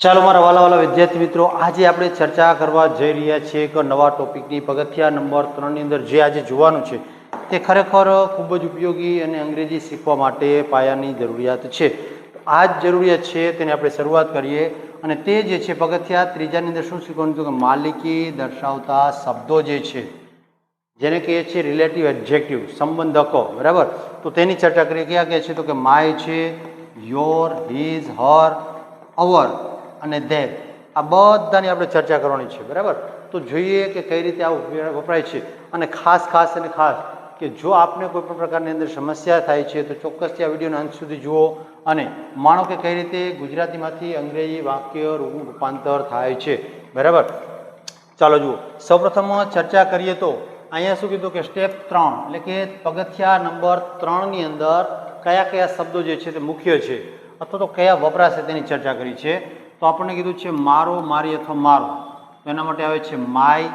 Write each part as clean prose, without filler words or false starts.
ચાલો મારા વાલા વિદ્યાર્થી મિત્રો, આજે આપણે ચર્ચા કરવા જઈ રહ્યા છીએ એક નવા ટોપિકની. પગથિયા નંબર 3 ની અંદર જે આજે જોવાનું છે તે ખરેખર ખૂબ જ ઉપયોગી અને અંગ્રેજી શીખવા માટે પાયાની જરૂરિયાત છે. આ જ જરૂરિયાત છે તેને આપણે શરૂઆત કરીએ. અને તે જે છે પગથિયા ત્રીજાની અંદર શું શીખવાનું હતું કે માલિકી દર્શાવતા શબ્દો જે છે જેને કહીએ છીએ રિલેટિવ એડજેક્ટિવ, સંબંધકો. બરાબર, તો તેની ચર્ચા કરીએ. ક્યાં કહે છે તો કે માય છે, યોર, હિઝ, હર, અવર અને ધેર. આ બધાની આપણે ચર્ચા કરવાની છે. બરાબર, તો જોઈએ કે કઈ રીતે આ વપરાય છે. અને ખાસ કે જો આપને કોઈ પણ પ્રકારની અંદર સમસ્યા થાય છે તો ચોક્કસથી આ વિડીયોના અંત સુધી જુઓ અને માનો કે કઈ રીતે ગુજરાતીમાંથી અંગ્રેજી વાક્ય રૂપાંતર થાય છે. બરાબર, ચાલો જુઓ. સૌપ્રથમ ચર્ચા કરીએ તો અહીંયા શું કીધું કે સ્ટેપ 3 એટલે કે પગથિયા નંબર 3 ની અંદર કયા કયા શબ્દો જે છે તે મુખ્ય છે અથવા તો કયા વપરાશે તેની ચર્ચા કરી છે. તો આપણને કીધું છે મારો, મારી અથવા મારો, તો એના માટે આવે છે માય.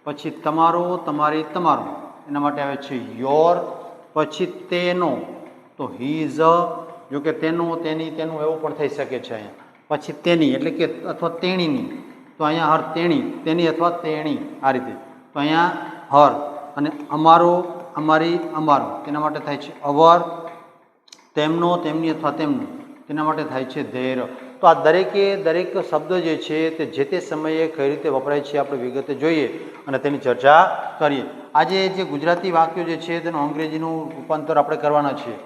પછી તમારો, તમારી, તમારું, એના માટે આવે છે યોર. પછી તેનો, તો હીઝ, જો કે તેનો, તેની, તેનું એવું પણ થઈ શકે છે અહીંયા. પછી તેની એટલે કે અથવા તેણીની, તો અહીંયા હર, તેણી, તેની અથવા તેણી, આ રીતે. તો અહીંયા હર. અને અમારો, અમારી, અમારો, તેના માટે થાય છે અવર. તેમનો, તેમની અથવા તેમનું, તેના માટે થાય છે ધેર. તો આ દરેક શબ્દ જે છે તે જે તે સમયે કઈ રીતે વપરાય છે આપણે વિગતે જોઈએ અને તેની ચર્ચા કરીએ. આજે જે ગુજરાતી વાક્યો જે છે તેનું અંગ્રેજીનું રૂપાંતર આપણે કરવાના છીએ.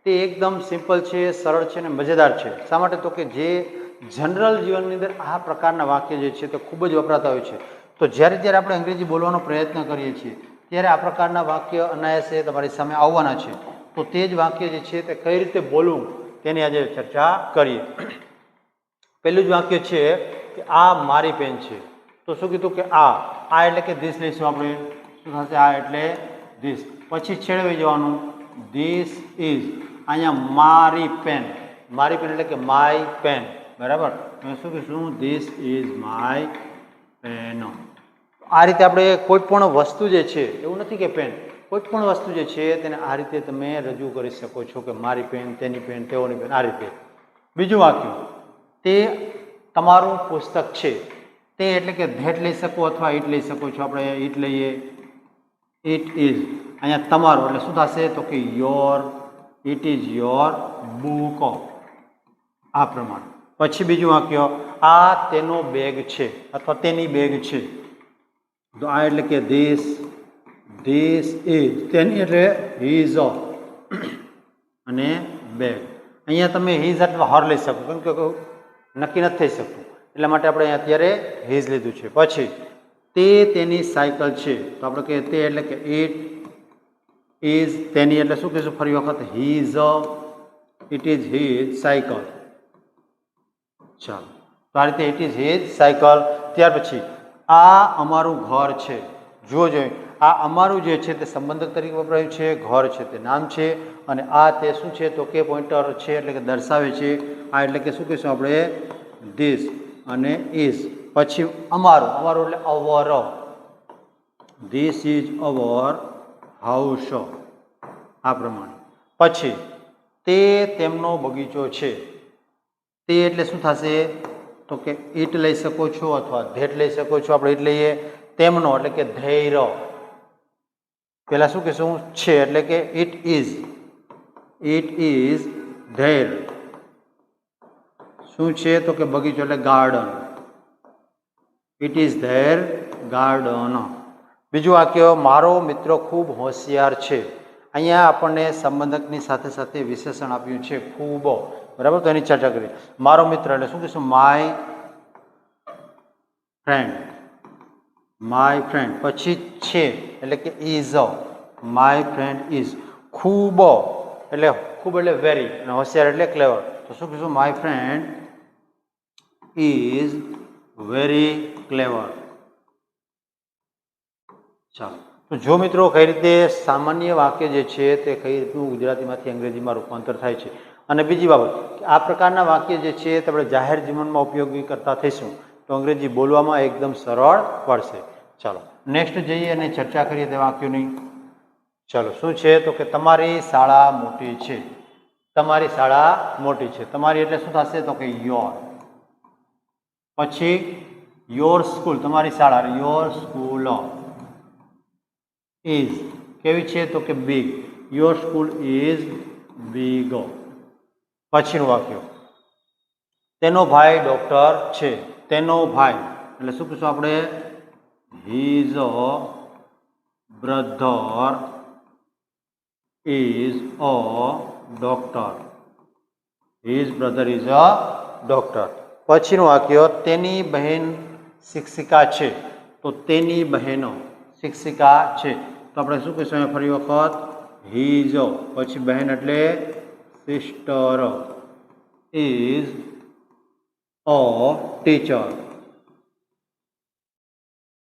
તે એકદમ સિમ્પલ છે, સરળ છે અને મજેદાર છે. શા માટે તો કે જે જનરલ જીવનની અંદર આ પ્રકારના વાક્ય જે છે તે ખૂબ જ વપરાતા હોય છે. તો જ્યારે આપણે અંગ્રેજી બોલવાનો પ્રયત્ન કરીએ છીએ ત્યારે આ પ્રકારના વાક્ય અનાયાસે તમારી સામે આવવાના છે. તો તે જ વાક્ય જે છે તે કઈ રીતે બોલવું તેની આજે ચર્ચા કરીએ. પહેલું જ વાક્ય છે કે આ મારી પેન છે. તો શું કીધું કે આ એટલે કે ધીસ લઈશું આપણે. શું થશે? આ એટલે ધીસ. પછી છેડવી જવાનું, ધીસ ઇઝ. અહીંયા મારી પેન, મારી પેન એટલે કે માય પેન. બરાબર, શું કહીશું? This is my pen. આ રીતે આપણે કોઈ પણ વસ્તુ જે છે, એવું નથી કે પેન, કોઈ પણ વસ્તુ જે છે તેને આ રીતે તમે રજૂ કરી શકો છો કે મારી પેન, તેની પેન, તેઓની પેન, આ રીતે. બીજું વાક્ય, તે તમારું પુસ્તક છે. તે એટલે કે ધેટ લઈ શકો અથવા ઈટ લઈ શકો છો. આપણે ઈટ લઈએ, ઇટ ઇઝ. અહીંયા તમારું એટલે શું થશે તો કે your, it is your book, આ પ્રમાણે. પછી બીજું વાક્ય, આ તેનો બેગ છે અથવા તેની બેગ છે. તો આ એટલે કે ધીસ ઇઝ, તેની એટલે હીઝ અને બેગ. અહીંયા તમે હીઝ અથવા હર લઈ શકો, કેમ કે નક્કી નથી થઈ શકતું એટલા માટે આપણે અહીંયા અત્યારે હીઝ લીધું છે. પછી તે તેની સાયકલ છે. તો આપણે કહીએ તે એટલે કે ઇટ ઇઝ, તેની એટલે શું કહીશું ફરી વખત? His, it is his cycle. ચાલો, તો આ રીતે ઇટ ઇઝ હીઝ સાયકલ. ત્યાર પછી આ અમારું ઘર છે. જુઓ જોઈએ, આ અમારું જે છે તે સંબંધક તરીકે વપરાયું છે, ઘર છે તે નામ છે, અને આ તે શું છે તો કે પોઇન્ટર છે એટલે કે દર્શાવે છે. આ એટલે કે શું કહીશું આપણે? ધીસ અને ઇઝ. પછી અમારું, અમારું એટલે અવર. ધીસ ઇઝ અવર હાઉસ, આ પ્રમાણે. પછી તે તેમનો બગીચો છે. તે એટલે શું થશે તો કે ઈટ લઈ શકો છો અથવા ધેટ લઈ શકો છો. આપણે ઈટ લઈએ. તેમનો એટલે કે ધૈર્ય. પેલા શું કહેશું? છે એટલે કે ઇટ ઇઝ ધેર. શું છે તો કે બગીચો એટલે garden. It is there garden. બીજું વાક્ય, મારો મિત્ર ખૂબ હોશિયાર છે. અહીંયા આપણને સંબંધકની સાથે સાથે વિશેષણ આપ્યું છે ખૂબ. બરાબર, તો એની ચર્ચા કરીએ. મારો મિત્ર એટલે શું કહીશું? My friend, my friend. પછી છે એટલે કે ઇઝ, માય ફ્રેન્ડ ઇઝ. ખૂબ એટલે વેરી, અને હોશિયાર એટલે ક્લેવર. તો શું કહીશું? માય ફ્રેન્ડ ઇઝ વેરી ક્લેવર. ચાલો, તો જો મિત્રો કઈ રીતે સામાન્ય વાક્ય જે છે તે કઈ રીતનું ગુજરાતીમાંથી અંગ્રેજીમાં રૂપાંતર થાય છે. અને બીજી બાબત કે આ પ્રકારના વાક્ય જે છે તે આપણે જાહેર જીવનમાં ઉપયોગી કરતા થઈશું તો અંગ્રેજી બોલવામાં એકદમ સરળ પડશે. ચાલો નેક્સ્ટ જઈએ અને ચર્ચા કરીએ તે વાક્યોની. ચાલો, શું છે તો કે તમારી શાળા મોટી છે. તમારી શાળા મોટી છે. તમારી એટલે શું થશે તો કે યોર. પછી યોર સ્કૂલ, તમારી શાળા, યોર સ્કૂલ ઇઝ કેવી છે તો કે big, your school is big. પછીનું વાક્ય, તેનો ભાઈ ડોક્ટર છે, તેનો ભાઈ એટલે શું કહીશું આપણે, his brother is a doctor, his brother is a doctor. પછીનું વાક્ય, તેની બહેન શિક્ષિકા છે, તો તેની બહેનો શિક્ષિકા છે, તો આપણે શું કહીશું અહીંયા ફરી વખત, હિઝ પછી બહેન એટલે સિસ્ટર ઇઝ અ ટીચર.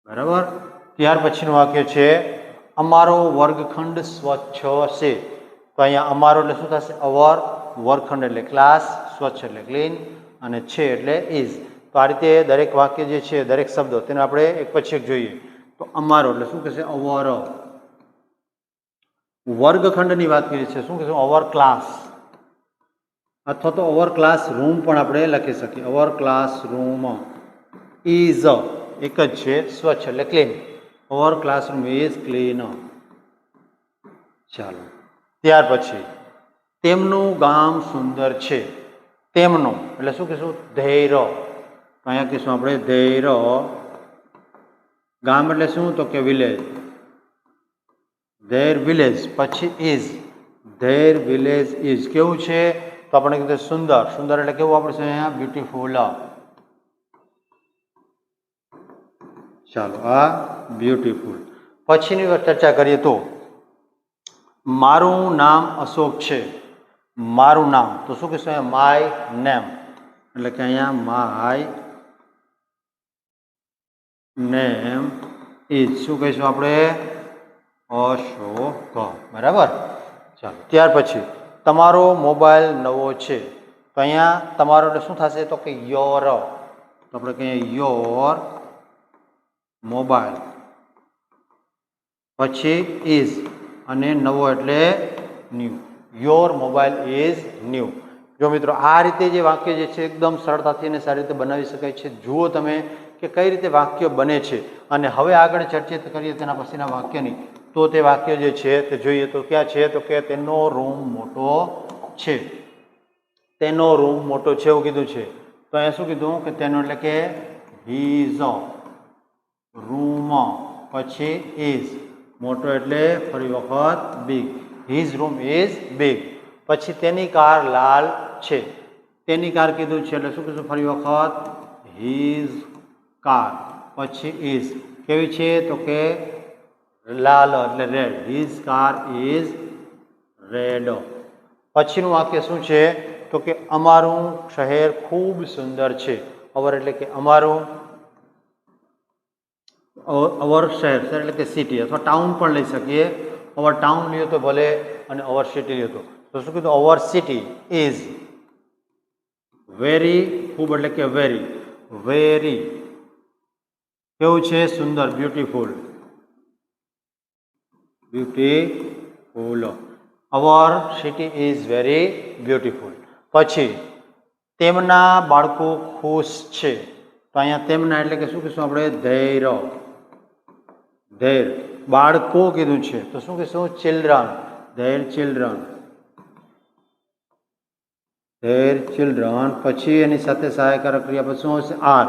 બરાબર. ત્યાર પછીનું વાક્ય છે, અમારો વર્ગખંડ સ્વચ્છ છે, તો અહીંયા અમારો એટલે શું થશે, અવર, વર્ગખંડ એટલે ક્લાસ, સ્વચ્છ એટલે ક્લીન, અને છે એટલે ઇઝ. તો આ રીતે દરેક વાક્ય જે છે, દરેક શબ્દો તેને આપણે એક પછી એક જોઈએ. તો અમારો એટલે શું કહેશે, અવર. વર્ગખંડની વાત કરીએ છીએ, શું કહેશું, અવર ક્લાસ, અથવા તો અવર ક્લાસ રૂમ પણ આપણે લખી શકીએ. અવર ક્લાસ રૂમ ઇઝ એક જ છે, સ્વચ્છ એટલે clean, our classroom is clean. ચાલો, ત્યાર પછી, તેમનું ગામ સુંદર છે, તેમનું એટલે શું કહીશું, ધૈર, તો અહીંયા કહીશું આપણે ધૈર. ગામ એટલે શું તો કે વિલેજ, ધેર વિલેજ, પછી ઇઝ, ધેર વિલેજ ઇઝ કેવું છે તો આપણે કીધું સુંદર, સુંદર એટલે કેવું આપણે છે અહીંયા, બ્યુટીફુલ. ચાલો, આ બ્યુટીફુલ. પછીની ચર્ચા કરીએ તો, મારું નામ અશોક છે, મારું નામ, તો શું કહીશું અહીંયા, માય નેમ, એટલે કે અહીંયા માય નેમ ઇઝ શું કહીશું આપણે, અશોક. બરાબર. ચાલો, ત્યાર પછી, તમારો મોબાઈલ નવો છે, તો અહીંયા તમારો એટલે શું થશે તો કે યોર, તો આપણે કહીએ યોર મોબાઈલ, પછી ઇઝ અને નવો એટલે new, your mobile is new. જો મિત્રો આ રીતે જે વાક્ય જે છે એકદમ સરળતાથી અને સારી રીતે બનાવી શકાય છે. જુઓ તમે કે કઈ રીતે વાક્ય બને છે. અને હવે આગળ ચર્ચિત કરીએ તેના પછીના વાક્યની, તો તે વાક્ય જે છે તે જોઈએ તો ક્યાં છે તો કે તેનો રૂમ મોટો છે, તેનો રૂમ મોટો છે એવું કીધું છે. તો અહીંયા શું કીધું કે તેનો એટલે કે હિઝ રૂમ, પછી ઇઝ મોટો એટલે ફરી વખત big, his room is big. પછી તેની કાર લાલ છે, તેની કાર કીધું છે એટલે શું કીધું ફરી વખત, હિઝ કાર, પછી ઇઝ કેવી છે તો કે લાલ એટલે red, his car is red. પછીનું વાક્ય શું છે તો કે અમારું શહેર ખૂબ સુંદર છે, અવર એટલે કે અમારું, અવર શહેર, શહેર એટલે કે સિટી અથવા ટાઉન પણ લઈ શકીએ. અવર ટાઉન લ્યો તો ભલે અને અવર સિટી લ્યો તો શું કીધું, અવર સિટી ઇઝ વેરી, ખૂબ એટલે કે વેરી, વેરી કેવું છે સુંદર, beautiful, beautiful. Our city is very beautiful. પછી તેમના બાળકો ખુશ છે, તો અહીંયા તેમના એટલે કે શું કહીશું આપણે, ધૈર્ય, ધૈર, બાળકો કીધું છે તો શું કહીશું, children, there children, there children. પછી એની સાથે સહાયકારક ક્રિયા પછી શું હશે, આર,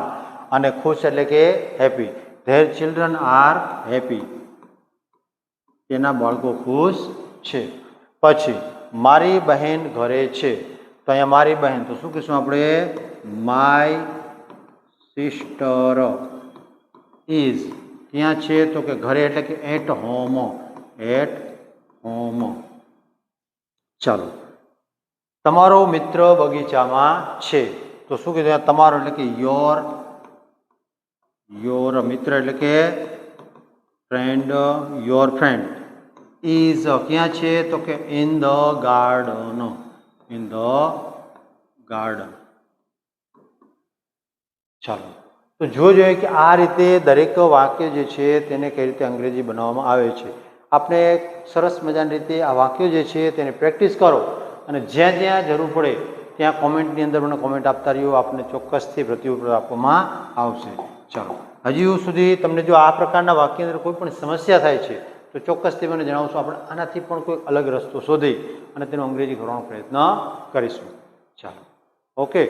અને ખુશ એટલે કે happy, there children are happy, તેના બાળકો ખુશ છે. પછી મારી બહેન ઘરે છે, તો અહીંયા મારી બહેન તો શું કહીશું આપણે, માય સિસ્ટર ઇઝ ક્યાં છે તો કે ઘરે એટલે કે એટ હોમ, એટ હોમ. ચાલો, તમારો મિત્ર બગીચામાં છે, તો શું કીધું તમારો એટલે કે યોર, યોર મિત્ર એટલે કે ફ્રેન્ડ, યોર ફ્રેન્ડ ઇઝ ક્યાં છે તો કે in the garden, in the garden. ચાલો, તો જોઈએ કે આ રીતે દરેક વાક્ય જે છે તેને કઈ રીતે અંગ્રેજી બનાવવામાં આવે છે. આપણે સરસ મજાની રીતે આ વાક્યો જે છે તેને પ્રેક્ટિસ કરો અને જ્યાં જ્યાં જરૂર પડે ત્યાં કોમેન્ટની અંદર મને કોમેન્ટ આપતા રહ્યો, આપને ચોક્કસથી પ્રત્યુત્તર આપવામાં આવશે. ચાલો, હજી સુધી તમને જો આ પ્રકારના વાક્યની અંદર કોઈ પણ સમસ્યા થાય છે તો ચોક્કસથી મને જણાવશો. આપણે આનાથી પણ કોઈ અલગ રસ્તો શોધી અને તેનો અંગ્રેજી કરવાનો પ્રયત્ન કરીશું. ચાલો, ઓકે.